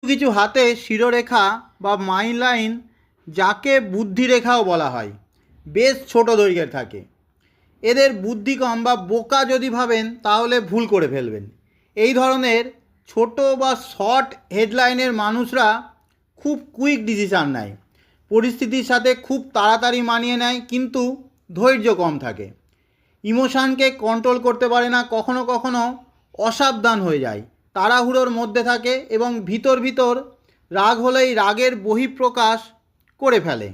কিছু হাতে শিরোরেখা বা মাইন লাইন, যাকে বুদ্ধিরেখাও বলা হয়, বেশ ছোট দৈর্ঘ্যের থাকে। এদের বুদ্ধি কম বা বোকা যদি ভাবেন তাহলে ভুল করে ফেলবেন। এই ধরনের ছোট বা শর্ট হেডলাইনের মানুষরা খুব কুইক ডিসিশান নেয়, পরিস্থিতির সাথে খুব তাড়াতাড়ি মানিয়ে নেয়, কিন্তু ধৈর্য কম থাকে। ইমোশানকে কন্ট্রোল করতে পারে না, কখনো কখনো অসাবধান হয়ে যায়, তাড়াহুড়োর মধ্যে থাকে এবং ভিতর ভিতর রাগ হলেই রাগের বহিঃপ্রকাশ করে ফেলে।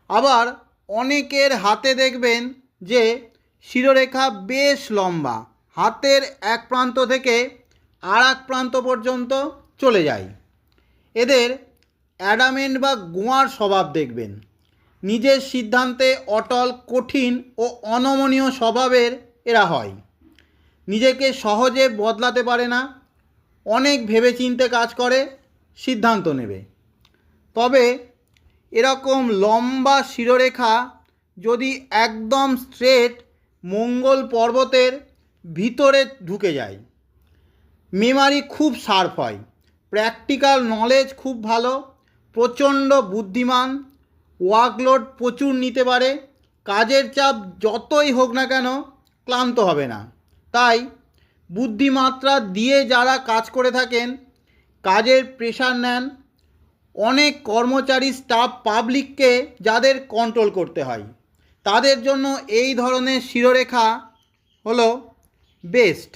আবার অনেকের হাতে দেখবেন যে শিরোরেখা বেশ লম্বা, হাতের এক প্রান্ত থেকে আর এক প্রান্ত পর্যন্ত চলে যায়। এদের অ্যাডামেন্ট বা গোঁয়ার স্বভাব দেখবেন। নিজের সিদ্ধান্তে অটল, কঠিন ও অনমনীয় স্বভাবের এরা হয়। নিজেকে সহজে বদলাতে পারে না, অনেক ভেবেচিন্তে কাজ করে, সিদ্ধান্ত নেবে। তবে এরকম লম্বা শিরোরেখা যদি একদম স্ট্রেট মঙ্গল পর্বতের ভিতরে ঢুকে যায়, মেমারি খুব শার্প হয়, প্র্যাকটিক্যাল নলেজ খুব ভালো, প্রচণ্ড বুদ্ধিমান, ওয়ার্কলোড প্রচুর নিতে পারে, কাজের চাপ যতই হোক না কেন ক্লান্ত হবে না। তাই বুদ্ধিমাত্রা দিয়ে যারা কাজ করে থাকেন, কাজের প্রেশার নেন, অনেক কর্মচারী, স্টাফ, পাবলিককে যাদের কন্ট্রোল করতে হয়, তাদের জন্য এই ধরনের শিরোরেখা হলো বেস্ট।